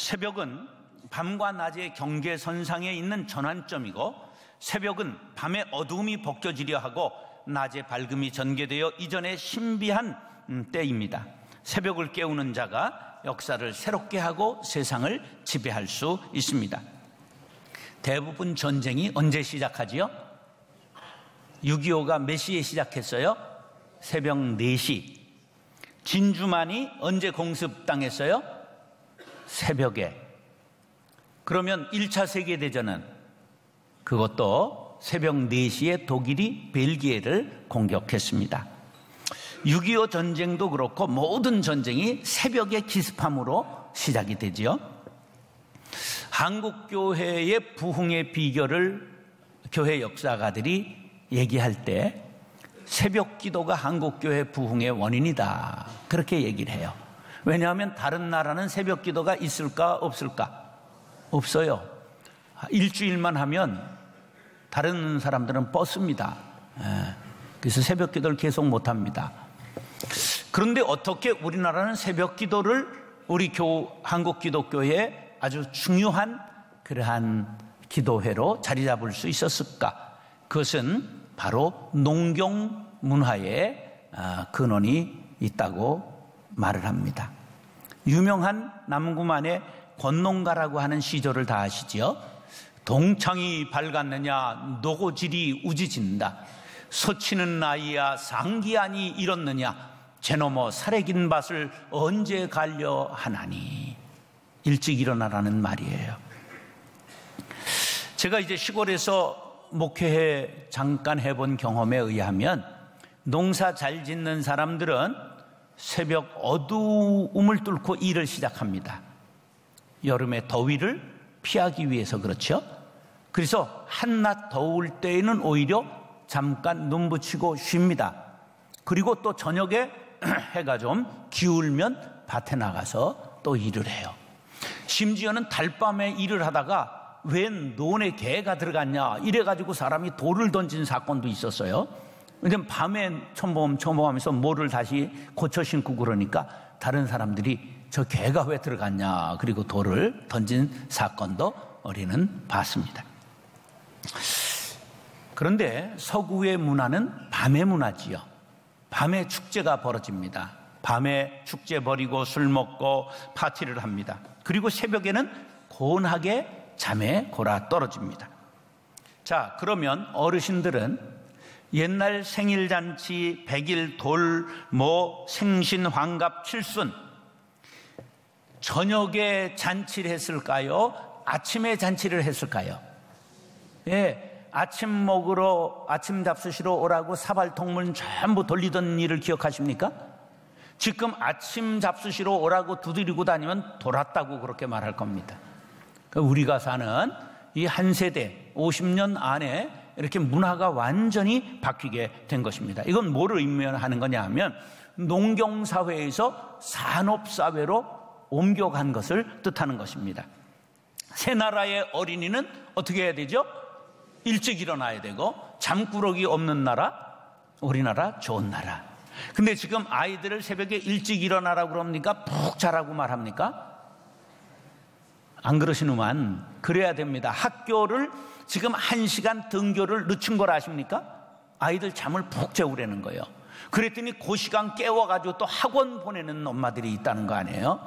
새벽은 밤과 낮의 경계선상에 있는 전환점이고, 새벽은 밤의 어두움이 벗겨지려 하고 낮의 밝음이 전개되어 이전의 신비한 때입니다. 새벽을 깨우는 자가 역사를 새롭게 하고 세상을 지배할 수 있습니다. 대부분 전쟁이 언제 시작하지요? 6.25가 몇 시에 시작했어요? 새벽 4시. 진주만이 언제 공습당했어요? 새벽에. 그러면 1차 세계대전은 그것도 새벽 4시에 독일이 벨기에를 공격했습니다. 6.25 전쟁도 그렇고 모든 전쟁이 새벽의 기습함으로 시작이 되지요. 한국교회의 부흥의 비결을 교회 역사가들이 얘기할 때 새벽 기도가 한국교회 부흥의 원인이다, 그렇게 얘기를 해요. 왜냐하면 다른 나라는 새벽 기도가 있을까 없을까? 없어요. 일주일만 하면 다른 사람들은 뻗습니다. 그래서 새벽 기도를 계속 못합니다. 그런데 어떻게 우리나라는 새벽 기도를 우리 한국 기독교의 아주 중요한 그러한 기도회로 자리 잡을 수 있었을까? 그것은 바로 농경 문화의 근원이 있다고 말을 합니다. 유명한 남구만의 권농가라고 하는 시조를 다 아시죠? 동창이 밝았느냐 노고질이 우지진다. 소치는 나이야 상기안이 이렇느냐 제넘어 사래긴 밭을 언제 갈려 하나니. 일찍 일어나라는 말이에요. 제가 이제 시골에서 목회에 잠깐 해본 경험에 의하면 농사 잘 짓는 사람들은 새벽 어두움을 뚫고 일을 시작합니다. 여름의 더위를 피하기 위해서 그렇죠. 그래서 한낮 더울 때에는 오히려 잠깐 눈 붙이고 쉽니다. 그리고 또 저녁에 해가 좀 기울면 밭에 나가서 또 일을 해요. 심지어는 달밤에 일을 하다가 웬 논에 개가 들어갔냐 이래가지고 사람이 돌을 던진 사건도 있었어요. 근데 밤에 첨벙첨벙하면서 모를 다시 고쳐 신고 그러니까 다른 사람들이 저 개가 왜 들어갔냐 그리고 돌을 던진 사건도 우리는 봤습니다. 그런데 서구의 문화는 밤의 문화지요. 밤에 축제가 벌어집니다. 밤에 축제 벌이고 술 먹고 파티를 합니다. 그리고 새벽에는 고온하게 잠에 골아 떨어집니다. 자, 그러면 어르신들은 옛날 생일잔치, 백일, 돌, 생신, 환갑, 칠순 저녁에 잔치를 했을까요? 아침에 잔치를 했을까요? 예, 아침 먹으러, 아침 잡수시러 오라고 사발통문 전부 돌리던 일을 기억하십니까? 지금 아침 잡수시러 오라고 두드리고 다니면 돌았다고 그렇게 말할 겁니다. 우리가 사는 이 한 세대 50년 안에 이렇게 문화가 완전히 바뀌게 된 것입니다. 이건 뭐를 의미하는 거냐 하면 농경사회에서 산업사회로 옮겨간 것을 뜻하는 것입니다. 새 나라의 어린이는 어떻게 해야 되죠? 일찍 일어나야 되고 잠꾸러기 없는 나라, 우리나라 좋은 나라. 근데 지금 아이들을 새벽에 일찍 일어나라고 그럽니까? 푹 자라고 말합니까? 안 그러시누만 그래야 됩니다. 학교를 지금 1시간 등교를 늦춘 걸 아십니까? 아이들 잠을 푹 재우라는 거예요. 그랬더니 그 시간 깨워가지고 또 학원 보내는 엄마들이 있다는 거 아니에요?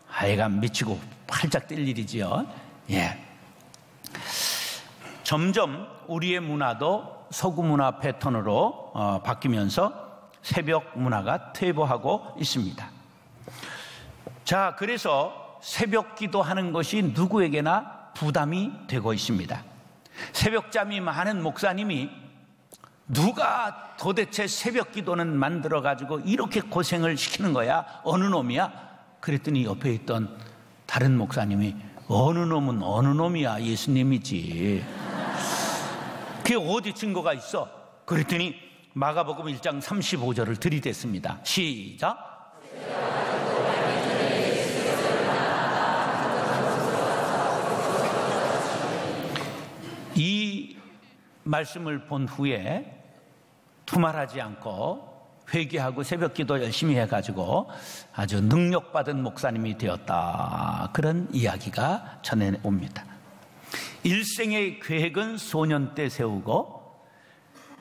하여간 미치고 팔짝 뛸 일이지요. 예. 점점 우리의 문화도 서구 문화 패턴으로 바뀌면서 새벽 문화가 퇴보하고 있습니다. 자, 그래서 새벽 기도하는 것이 누구에게나 부담이 되고 있습니다. 새벽잠이 많은 목사님이 누가 도대체 새벽 기도는 만들어가지고 이렇게 고생을 시키는 거야? 어느 놈이야? 그랬더니 옆에 있던 다른 목사님이 어느 놈은 어느 놈이야? 예수님이지. 그게 어디 증거가 있어? 그랬더니 마가복음 1장 35절을 들이댔습니다. 시작. 이 말씀을 본 후에 두말하지 않고 회개하고 새벽기도 열심히 해가지고 아주 능력받은 목사님이 되었다, 그런 이야기가 전해옵니다. 일생의 계획은 소년 때 세우고,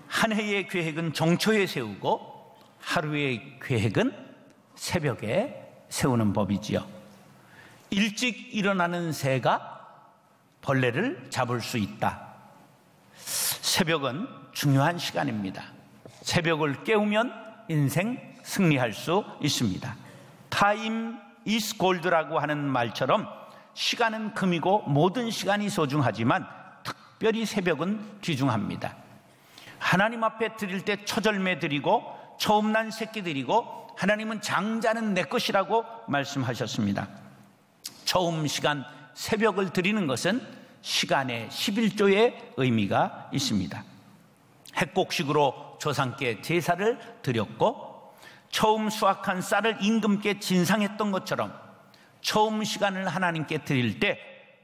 한 해의 계획은 정초에 세우고, 하루의 계획은 새벽에 세우는 법이지요. 일찍 일어나는 새가 벌레를 잡을 수 있다. 새벽은 중요한 시간입니다. 새벽을 깨우면 인생 승리할 수 있습니다. Time is gold라고 하는 말처럼 시간은 금이고 모든 시간이 소중하지만 특별히 새벽은 귀중합니다. 하나님 앞에 드릴 때 초절매 드리고 처음 난 새끼 드리고, 하나님은 장자는 내 것이라고 말씀하셨습니다. 처음 시간 새벽을 드리는 것은 시간의 11조의 의미가 있습니다. 핵곡식으로 조상께 제사를 드렸고, 처음 수확한 쌀을 임금께 진상했던 것처럼 처음 시간을 하나님께 드릴 때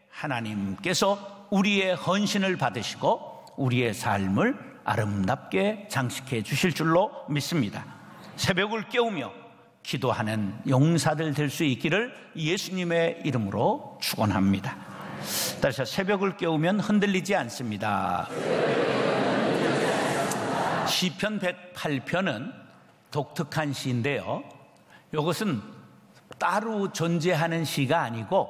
하나님께서 우리의 헌신을 받으시고 우리의 삶을 아름답게 장식해 주실 줄로 믿습니다. 새벽을 깨우며 기도하는 용사들 될 수 있기를 예수님의 이름으로 축원합니다. 다시 새벽을 깨우면 흔들리지 않습니다. 시편 108편은 독특한 시인데요, 이것은 따로 존재하는 시가 아니고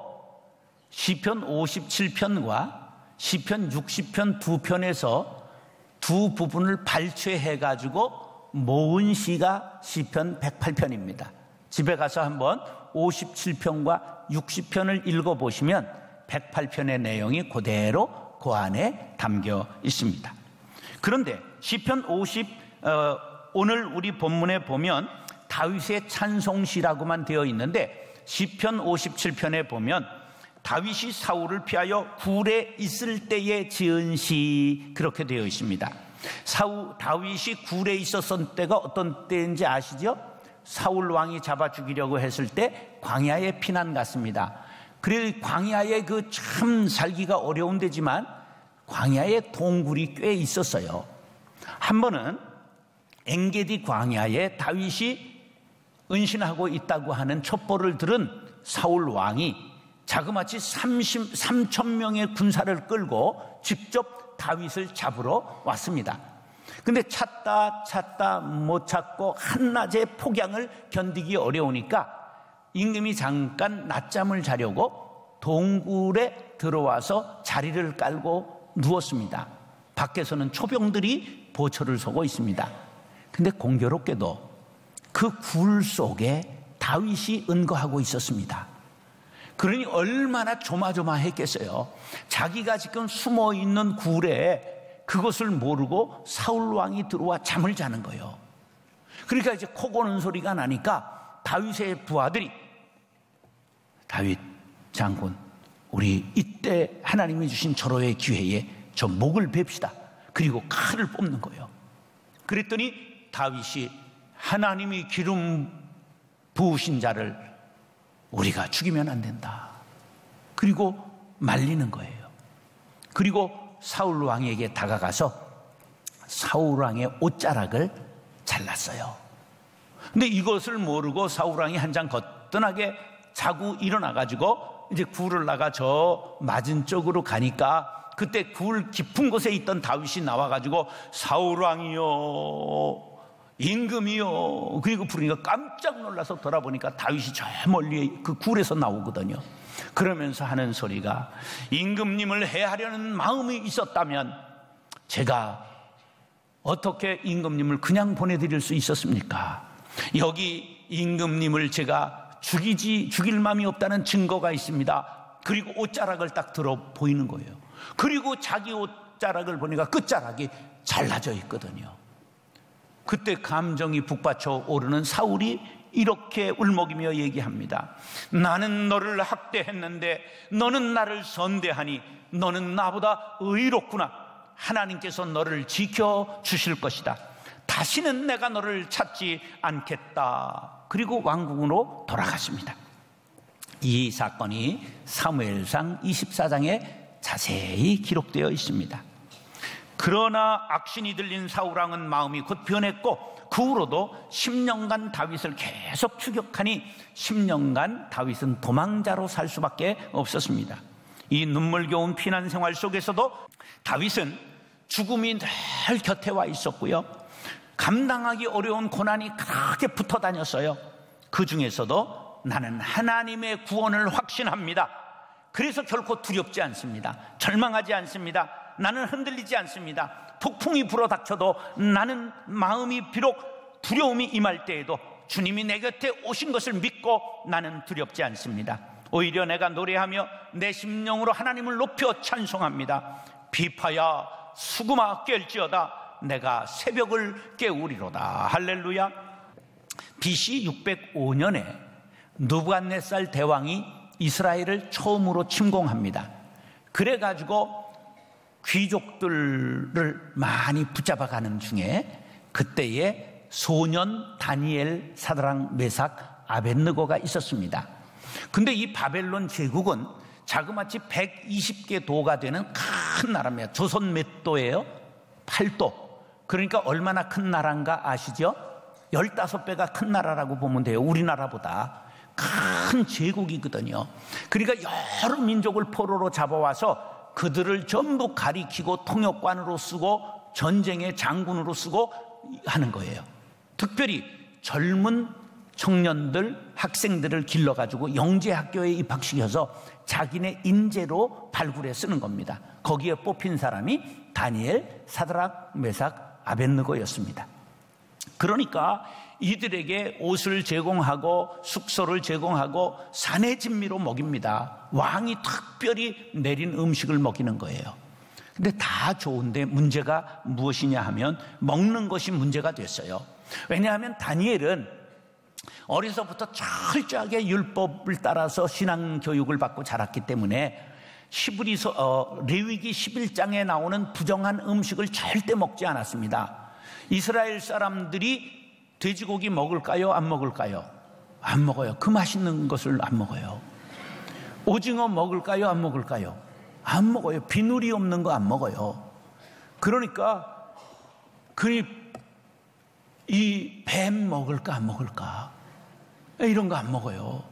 시편 57편과 시편 60편 두 편에서 두 부분을 발췌해가지고 모은 시가 시편 108편입니다. 집에 가서 한번 57편과 60편을 읽어보시면 108편의 내용이 그대로 그 안에 담겨 있습니다. 그런데 시편 50, 오늘 우리 본문에 보면 다윗의 찬송시라고만 되어 있는데, 시편 57편에 보면 다윗이 사울을 피하여 굴에 있을 때에 지은 시, 그렇게 되어 있습니다. 다윗이 굴에 있었던 때가 어떤 때인지 아시죠? 사울 왕이 잡아 죽이려고 했을 때 광야에 피난 갔습니다. 그래 광야에 그 참 살기가 어려운 데지만 광야에 동굴이 꽤 있었어요. 한 번은 엔게디 광야에 다윗이 은신하고 있다고 하는 첩보를 들은 사울 왕이 자그마치 3,000명의 군사를 끌고 직접 다윗을 잡으러 왔습니다. 근데 찾다 못 찾고 한낮의 폭양을 견디기 어려우니까 임금이 잠깐 낮잠을 자려고 동굴에 들어와서 자리를 깔고 누웠습니다. 밖에서는 초병들이 보초를 서고 있습니다. 근데 공교롭게도 그 굴 속에 다윗이 은거하고 있었습니다. 그러니 얼마나 조마조마했겠어요. 자기가 지금 숨어있는 굴에 그것을 모르고 사울 왕이 들어와 잠을 자는 거예요. 그러니까 이제 코 고는 소리가 나니까 다윗의 부하들이, 다윗 장군, 우리 이때 하나님이 주신 절호의 기회에 저 목을 베읍시다. 그리고 칼을 뽑는 거예요. 그랬더니 다윗이 하나님이 기름 부으신 자를 우리가 죽이면 안 된다. 그리고 말리는 거예요. 그리고 사울 왕에게 다가가서 사울 왕의 옷자락을 잘랐어요. 근데 이것을 모르고 사울 왕이 한장 거뜬하게 자고 일어나가지고 이제 굴을 나가 저 맞은 쪽으로 가니까 그때 굴 깊은 곳에 있던 다윗이 나와가지고 사울 왕이요, 임금이요, 그리고 부르니까 깜짝 놀라서 돌아보니까 다윗이 저 멀리 그 굴에서 나오거든요. 그러면서 하는 소리가, 임금님을 해하려는 마음이 있었다면 제가 어떻게 임금님을 그냥 보내드릴 수 있었습니까? 여기 임금님을 제가 죽일 마음이 없다는 증거가 있습니다. 그리고 옷자락을 딱 들어 보이는 거예요. 그리고 자기 옷자락을 보니까 끝자락이 잘라져 있거든요. 그때 감정이 북받쳐 오르는 사울이 이렇게 울먹이며 얘기합니다. 나는 너를 학대했는데 너는 나를 선대하니 너는 나보다 의롭구나. 하나님께서 너를 지켜주실 것이다. 다시는 내가 너를 찾지 않겠다. 그리고 왕궁으로 돌아갔습니다. 이 사건이 사무엘상 24장에 자세히 기록되어 있습니다. 그러나 악신이 들린 사울왕은 마음이 곧 변했고 그 후로도 10년간 다윗을 계속 추격하니 10년간 다윗은 도망자로 살 수밖에 없었습니다. 이 눈물겨운 피난 생활 속에서도 다윗은 죽음이 늘 곁에 와 있었고요, 감당하기 어려운 고난이 크게 붙어 다녔어요. 그 중에서도 나는 하나님의 구원을 확신합니다. 그래서 결코 두렵지 않습니다. 절망하지 않습니다. 나는 흔들리지 않습니다. 폭풍이 불어닥쳐도 나는 마음이 비록 두려움이 임할 때에도 주님이 내 곁에 오신 것을 믿고 나는 두렵지 않습니다. 오히려 내가 노래하며 내 심령으로 하나님을 높여 찬송합니다. 비파야 수구마 깰지어다 내가 새벽을 깨우리로다. 할렐루야. BC 605년에 느부갓네살 대왕이 이스라엘을 처음으로 침공합니다. 그래가지고 귀족들을 많이 붙잡아가는 중에 그때에 소년 다니엘, 사드락, 메삭, 아벳느고가 있었습니다. 근데 이 바벨론 제국은 자그마치 120개 도가 되는 큰 나라입니다. 조선 몇 도예요? 8도. 그러니까 얼마나 큰 나라인가 아시죠? 15배가 큰 나라라고 보면 돼요. 우리나라보다 큰 제국이거든요. 그러니까 여러 민족을 포로로 잡아와서 그들을 전부 가리키고 통역관으로 쓰고 전쟁의 장군으로 쓰고 하는 거예요. 특별히 젊은 청년들, 학생들을 길러가지고 영재학교에 입학시켜서 자기네 인재로 발굴해 쓰는 겁니다. 거기에 뽑힌 사람이 다니엘, 사드락, 메삭, 아벳느고였습니다. 그러니까 이들에게 옷을 제공하고 숙소를 제공하고 산의 진미로 먹입니다. 왕이 특별히 내린 음식을 먹이는 거예요. 근데 다 좋은데 문제가 무엇이냐 하면 먹는 것이 문제가 됐어요. 왜냐하면 다니엘은 어려서부터 철저하게 율법을 따라서 신앙 교육을 받고 자랐기 때문에 레위기 11장에 나오는 부정한 음식을 절대 먹지 않았습니다. 이스라엘 사람들이 돼지고기 먹을까요? 안 먹을까요? 안 먹어요. 그 맛있는 것을 안 먹어요. 오징어 먹을까요? 안 먹을까요? 안 먹어요. 비누리 없는 거 안 먹어요. 그러니까 이 뱀 먹을까 안 먹을까? 이런 거 안 먹어요.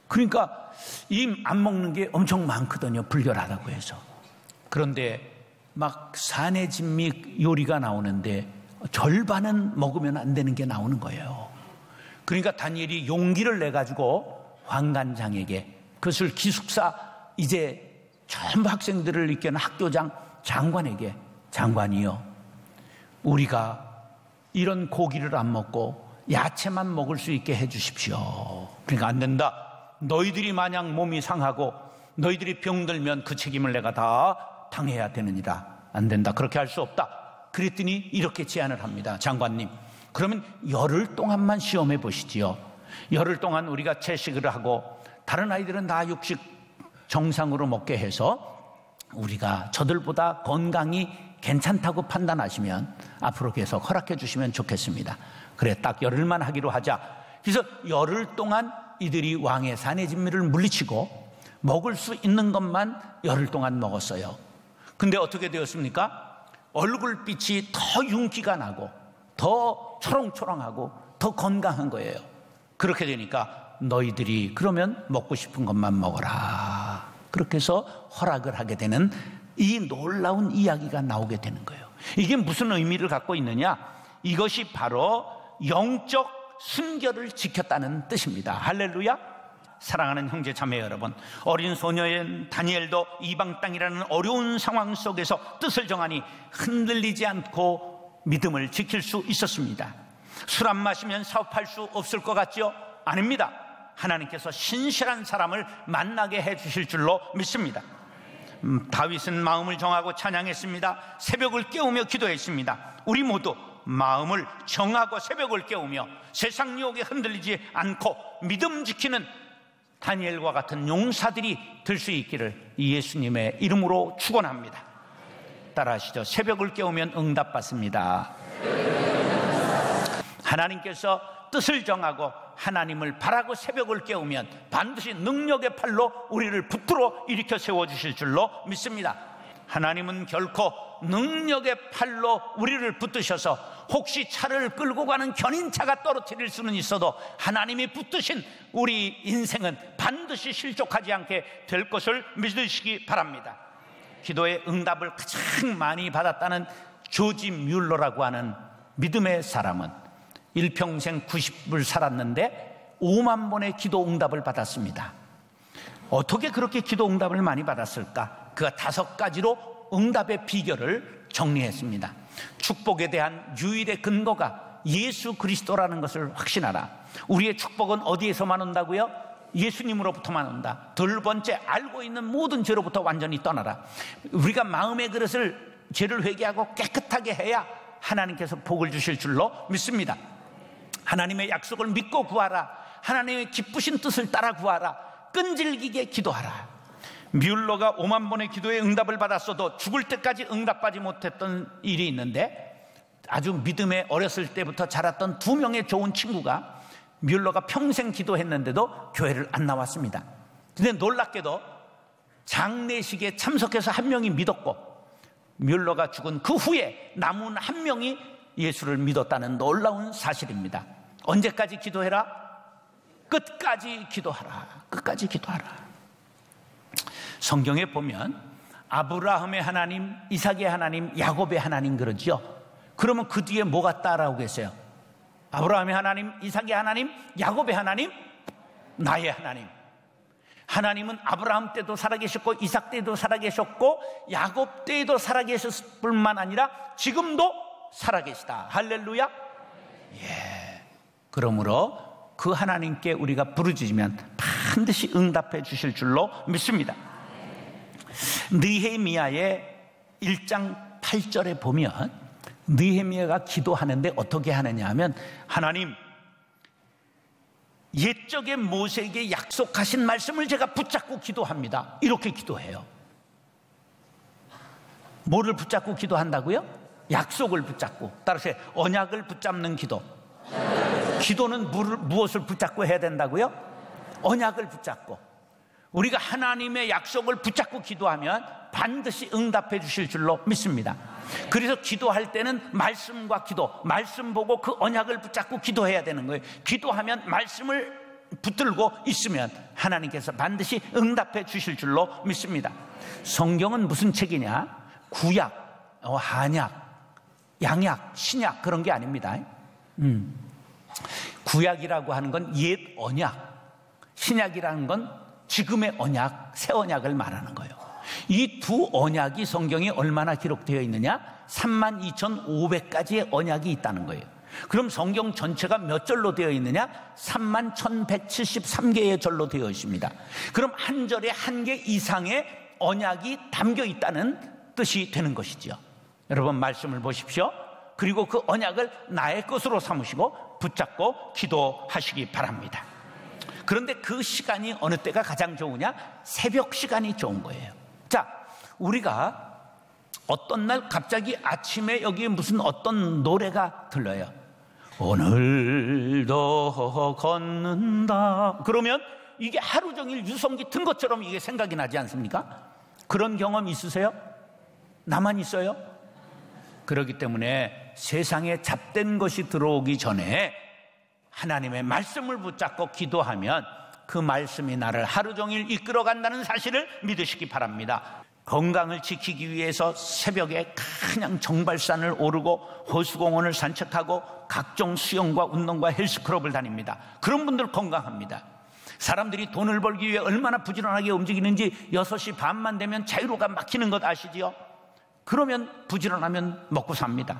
그러니까 이 안 먹는 게 엄청 많거든요. 불결하다고 해서. 그런데 막 산의 진미 요리가 나오는데 절반은 먹으면 안 되는 게 나오는 거예요. 그러니까 다니엘이 용기를 내가지고 환관장에게, 그것을 기숙사 이제 전부 학생들을 이끄는 학교장 장관에게, 장관이요, 우리가 이런 고기를 안 먹고 야채만 먹을 수 있게 해 주십시오. 그러니까 안 된다. 너희들이 만약 몸이 상하고 너희들이 병들면 그 책임을 내가 다 당해야 되느니라. 안 된다. 그렇게 할 수 없다. 그랬더니 이렇게 제안을 합니다. 장관님, 그러면 열흘 동안만 시험해 보시지요. 열흘 동안 우리가 채식을 하고 다른 아이들은 다 육식 정상으로 먹게 해서 우리가 저들보다 건강이 괜찮다고 판단하시면 앞으로 계속 허락해 주시면 좋겠습니다. 그래, 딱 열흘만 하기로 하자. 그래서 열흘 동안 이들이 왕의 산의 진미를 물리치고 먹을 수 있는 것만 열흘 동안 먹었어요. 근데 어떻게 되었습니까? 얼굴빛이 더 윤기가 나고 더 초롱초롱하고 더 건강한 거예요. 그렇게 되니까 너희들이 그러면 먹고 싶은 것만 먹어라. 그렇게 해서 허락을 하게 되는 이 놀라운 이야기가 나오게 되는 거예요. 이게 무슨 의미를 갖고 있느냐? 이것이 바로 영적 순결을 지켰다는 뜻입니다. 할렐루야. 사랑하는 형제 자매 여러분, 어린 소녀인 다니엘도 이방 땅이라는 어려운 상황 속에서 뜻을 정하니 흔들리지 않고 믿음을 지킬 수 있었습니다. 술 안 마시면 사업할 수 없을 것 같죠? 아닙니다. 하나님께서 신실한 사람을 만나게 해 주실 줄로 믿습니다. 다윗은 마음을 정하고 찬양했습니다. 새벽을 깨우며 기도했습니다. 우리 모두 마음을 정하고 새벽을 깨우며 세상 유혹에 흔들리지 않고 믿음 지키는 다니엘과 같은 용사들이 될 수 있기를 예수님의 이름으로 축원합니다. 따라하시죠. 새벽을 깨우면 응답받습니다. 하나님께서 뜻을 정하고 하나님을 바라고 새벽을 깨우면 반드시 능력의 팔로 우리를 붙들어 일으켜 세워주실 줄로 믿습니다. 하나님은 결코 능력의 팔로 우리를 붙드셔서 혹시 차를 끌고 가는 견인차가 떨어뜨릴 수는 있어도 하나님이 붙드신 우리 인생은 반드시 실족하지 않게 될 것을 믿으시기 바랍니다. 기도의 응답을 가장 많이 받았다는 조지 뮬러라고 하는 믿음의 사람은 일평생 90을 살았는데 5만 번의 기도 응답을 받았습니다. 어떻게 그렇게 기도 응답을 많이 받았을까? 그가 5가지로 응답의 비결을 정리했습니다. 축복에 대한 유일의 근거가 예수 그리스도라는 것을 확신하라. 우리의 축복은 어디에서만 온다고요? 예수님으로부터만 온다. 둘 번째, 알고 있는 모든 죄로부터 완전히 떠나라. 우리가 마음의 그릇을 죄를 회개하고 깨끗하게 해야 하나님께서 복을 주실 줄로 믿습니다. 하나님의 약속을 믿고 구하라. 하나님의 기쁘신 뜻을 따라 구하라. 끈질기게 기도하라. 뮬러가 5만 번의 기도에 응답을 받았어도 죽을 때까지 응답받지 못했던 일이 있는데, 아주 믿음에 어렸을 때부터 자랐던 2명의 좋은 친구가 뮬러가 평생 기도했는데도 교회를 안 나왔습니다. 근데 놀랍게도 장례식에 참석해서 1명이 믿었고, 뮬러가 죽은 그 후에 남은 1명이 예수를 믿었다는 놀라운 사실입니다. 언제까지 기도해라? 끝까지 기도하라. 끝까지 기도하라. 성경에 보면 아브라함의 하나님, 이삭의 하나님, 야곱의 하나님 그러죠. 그러면 그 뒤에 뭐가 따라오겠어요? 아브라함의 하나님, 이삭의 하나님, 야곱의 하나님, 나의 하나님. 하나님은 아브라함 때도 살아계셨고 이삭 때도 살아계셨고 야곱 때도 살아계셨을 뿐만 아니라 지금도 살아계시다. 할렐루야. 예. 그러므로 그 하나님께 우리가 부르짖으면 반드시 응답해 주실 줄로 믿습니다. 느헤미야의 1장 8절에 보면 느헤미야가 기도하는데 어떻게 하느냐 하면, 하나님, 옛적에 모세에게 약속하신 말씀을 제가 붙잡고 기도합니다. 이렇게 기도해요. 뭐를 붙잡고 기도한다고요? 약속을 붙잡고. 따라서 언약을 붙잡는 기도. 기도는 무엇을 붙잡고 해야 된다고요? 언약을 붙잡고. 우리가 하나님의 약속을 붙잡고 기도하면 반드시 응답해 주실 줄로 믿습니다. 그래서 기도할 때는 말씀과 기도, 말씀 보고 그 언약을 붙잡고 기도해야 되는 거예요. 기도하면 말씀을 붙들고 있으면 하나님께서 반드시 응답해 주실 줄로 믿습니다. 성경은 무슨 책이냐? 구약, 한약, 양약, 신약 그런 게 아닙니다. 구약이라고 하는 건 옛 언약, 신약이라는 건 지금의 언약, 새 언약을 말하는 거예요. 이 두 언약이 성경에 얼마나 기록되어 있느냐? 32,500가지의 언약이 있다는 거예요. 그럼 성경 전체가 몇 절로 되어 있느냐? 31,173개의 절로 되어 있습니다. 그럼 한 절에 한 개 이상의 언약이 담겨 있다는 뜻이 되는 것이죠. 여러분 말씀을 보십시오. 그리고 그 언약을 나의 것으로 삼으시고 붙잡고 기도하시기 바랍니다. 그런데 그 시간이 어느 때가 가장 좋으냐? 새벽 시간이 좋은 거예요. 자, 우리가 어떤 날 갑자기 아침에 여기에 무슨 어떤 노래가 들려요. 오늘도 걷는다. 그러면 이게 하루 종일 유성기 튼 것처럼 이게 생각이 나지 않습니까? 그런 경험 있으세요? 나만 있어요? 그렇기 때문에 세상에 잡된 것이 들어오기 전에 하나님의 말씀을 붙잡고 기도하면 그 말씀이 나를 하루 종일 이끌어 간다는 사실을 믿으시기 바랍니다. 건강을 지키기 위해서 새벽에 그냥 정발산을 오르고 호수공원을 산책하고 각종 수영과 운동과 헬스클럽을 다닙니다. 그런 분들 건강합니다. 사람들이 돈을 벌기 위해 얼마나 부지런하게 움직이는지 6시 반만 되면 자유로가 막히는 것 아시지요? 그러면 부지런하면 먹고 삽니다.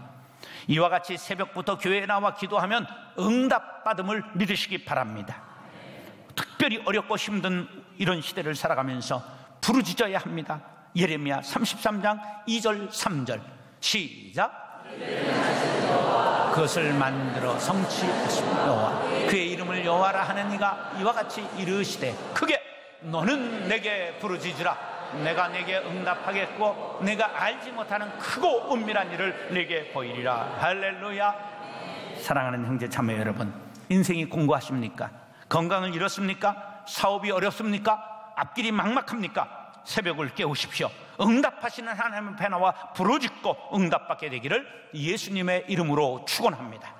이와 같이 새벽부터 교회에 나와 기도하면 응답받음을 믿으시기 바랍니다. 특별히 어렵고 힘든 이런 시대를 살아가면서 부르짖어야 합니다. 예레미야 33장 2절 3절 시작. 그것을 만들어 성취하신 여호와, 그의 이름을 여호와라 하는 이가 이와 같이 이르시되 크게 너는 내게 부르짖으라. 내가 내게 응답하겠고 내가 알지 못하는 크고 은밀한 일을 내게 보이리라. 할렐루야. 사랑하는 형제 자매 여러분, 인생이 공고하십니까? 건강을 잃었습니까? 사업이 어렵습니까? 앞길이 막막합니까? 새벽을 깨우십시오. 응답하시는 하나님 앞에 나와 부르짖고 응답받게 되기를 예수님의 이름으로 축원합니다.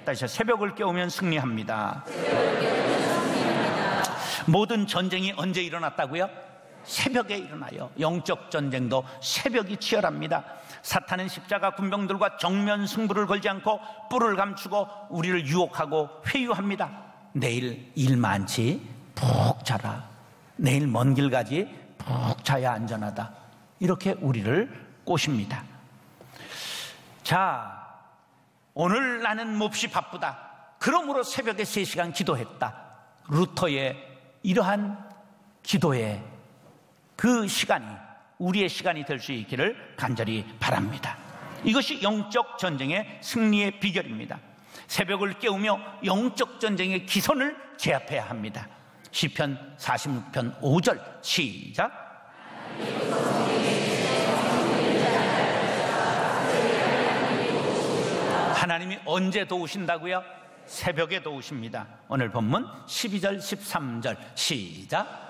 다시 새벽을 깨우면 승리합니다. 모든 전쟁이 언제 일어났다고요? 새벽에 일어나요. 영적 전쟁도 새벽이 치열합니다. 사탄은 십자가 군병들과 정면 승부를 걸지 않고 뿔을 감추고 우리를 유혹하고 회유합니다. 내일 일 많지? 푹 자라. 내일 먼 길 가지? 푹 자야 안전하다. 이렇게 우리를 꼬십니다. 자, 오늘 나는 몹시 바쁘다. 그러므로 새벽에 3시간 기도했다. 루터의 이러한 기도의 그 시간이 우리의 시간이 될 수 있기를 간절히 바랍니다. 이것이 영적 전쟁의 승리의 비결입니다. 새벽을 깨우며 영적 전쟁의 기선을 제압해야 합니다. 시편 46편 5절 시작. 하나님이 언제 도우신다고요? 새벽에 도우십니다. 오늘 본문 12절 13절 시작.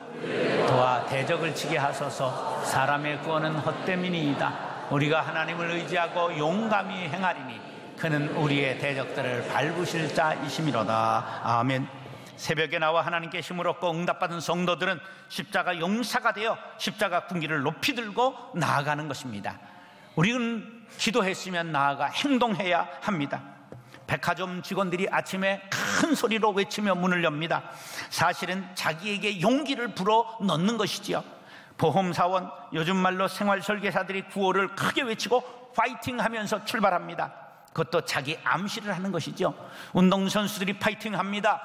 도와 대적을 치게 하소서. 사람의 구원은 헛됨이니이다. 우리가 하나님을 의지하고 용감히 행하리니 그는 우리의 대적들을 밟으실 자이심이로다. 아멘. 새벽에 나와 하나님께 힘을 얻고 응답받은 성도들은 십자가 용사가 되어 십자가 군기를 높이 들고 나아가는 것입니다. 우리는 기도했으면 나아가 행동해야 합니다. 백화점 직원들이 아침에 큰 소리로 외치며 문을 엽니다. 사실은 자기에게 용기를 불어 넣는 것이지요. 보험사원, 요즘 말로 생활설계사들이 구호를 크게 외치고 파이팅 하면서 출발합니다. 그것도 자기 암시를 하는 것이죠. 운동선수들이 파이팅합니다.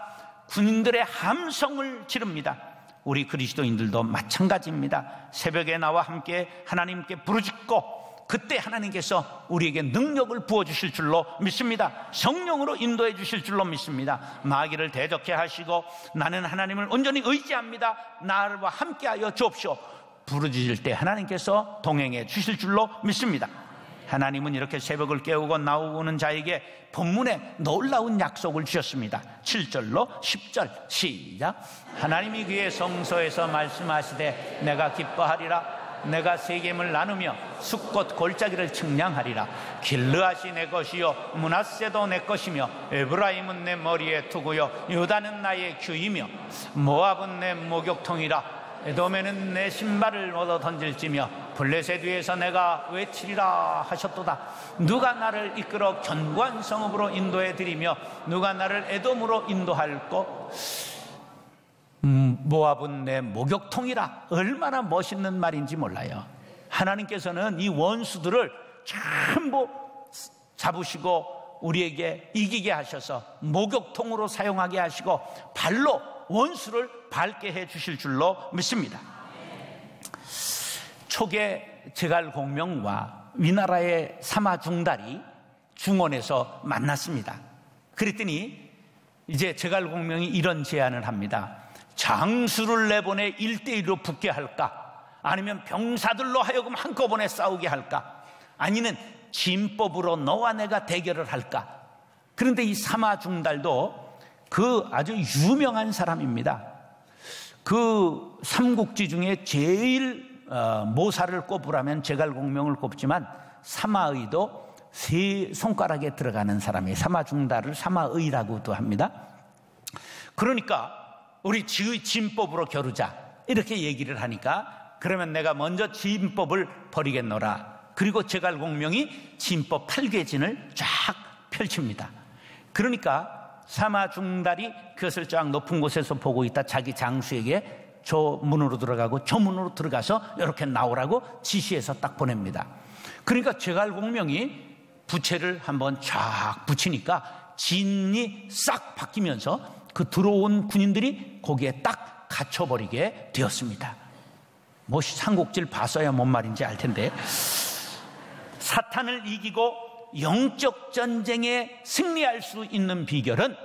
군인들의 함성을 지릅니다. 우리 그리스도인들도 마찬가지입니다. 새벽에 나와 함께 하나님께 부르짖고 그때 하나님께서 우리에게 능력을 부어주실 줄로 믿습니다. 성령으로 인도해 주실 줄로 믿습니다. 마귀를 대적해 하시고 나는 하나님을 온전히 의지합니다. 나와 함께하여 주옵시오. 부르짖을 때 하나님께서 동행해 주실 줄로 믿습니다. 하나님은 이렇게 새벽을 깨우고 나오는 자에게 본문에 놀라운 약속을 주셨습니다. 7절로 10절 시작. 하나님이 그의 성소에서 말씀하시되 내가 기뻐하리라. 내가 세겜을 나누며 숫꽃 골짜기를 측량하리라. 길르앗이 내 것이요 므낫세도 내 것이며 에브라임은 내 머리에 투구요 유다는 나의 규이며 모압은 내 목욕통이라. 에돔에는 내 신발을 얻어 던질지며 블레셋 위에서 내가 외치리라 하셨도다. 누가 나를 이끌어 견고한 성읍으로 인도해 드리며 누가 나를 에돔으로 인도할꼬. 모압은 내 목욕통이라. 얼마나 멋있는 말인지 몰라요. 하나님께서는 이 원수들을 전부 잡으시고 우리에게 이기게 하셔서 목욕통으로 사용하게 하시고 발로 원수를 밟게 해 주실 줄로 믿습니다. 초계 제갈공명과 위나라의 사마중달이 중원에서 만났습니다. 그랬더니 이제 제갈공명이 이런 제안을 합니다. 장수를 내보내 1대1로 붙게 할까? 아니면 병사들로 하여금 한꺼번에 싸우게 할까? 아니면 진법으로 너와 내가 대결을 할까? 그런데 이 사마중달도 그 아주 유명한 사람입니다. 그 삼국지 중에 제일 모사를 꼽으라면 제갈공명을 꼽지만 사마의도 3손가락에 들어가는 사람이에요. 사마중달을 사마의라고도 합니다. 그러니까 우리 지의 진법으로 겨루자 이렇게 얘기를 하니까 그러면 내가 먼저 진법을 버리겠노라. 그리고 제갈공명이 진법 8궤진을 쫙 펼칩니다. 그러니까 사마중달이 그것을 쫙 높은 곳에서 보고 있다 자기 장수에게 저 문으로 들어가고 저 문으로 들어가서 이렇게 나오라고 지시해서 딱 보냅니다. 그러니까 제갈공명이 부채를 한번 쫙 붙이니까 진이 싹 바뀌면서 그 들어온 군인들이 거기에 딱 갇혀버리게 되었습니다. 뭐 삼국지를 봤어야 뭔 말인지 알 텐데, 사탄을 이기고 영적 전쟁에 승리할 수 있는 비결은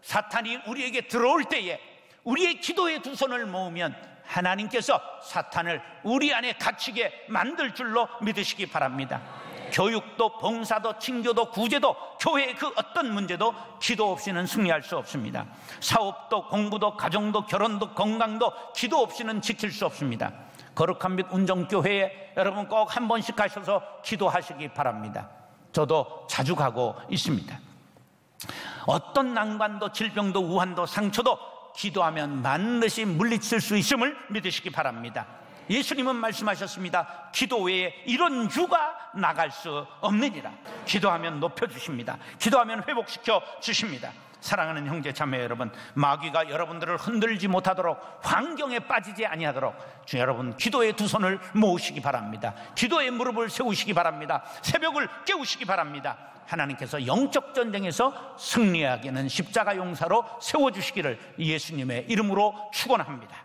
사탄이 우리에게 들어올 때에 우리의 기도의 두 손을 모으면 하나님께서 사탄을 우리 안에 갇히게 만들 줄로 믿으시기 바랍니다. 교육도 봉사도 친교도 구제도 교회의 그 어떤 문제도 기도 없이는 승리할 수 없습니다. 사업도 공부도 가정도 결혼도 건강도 기도 없이는 지킬 수 없습니다. 거룩한 빛 운정교회에 여러분 꼭 한 번씩 가셔서 기도하시기 바랍니다. 저도 자주 가고 있습니다. 어떤 난관도 질병도 우환도 상처도 기도하면 반드시 물리칠 수 있음을 믿으시기 바랍니다. 예수님은 말씀하셨습니다. 기도 외에 이런 유가 나갈 수 없느니라. 기도하면 높여주십니다. 기도하면 회복시켜 주십니다. 사랑하는 형제 자매 여러분, 마귀가 여러분들을 흔들지 못하도록, 환경에 빠지지 아니하도록 주 여러분 기도의 두 손을 모으시기 바랍니다. 기도의 무릎을 세우시기 바랍니다. 새벽을 깨우시기 바랍니다. 하나님께서 영적 전쟁에서 승리하기는 십자가 용사로 세워주시기를 예수님의 이름으로 축원합니다.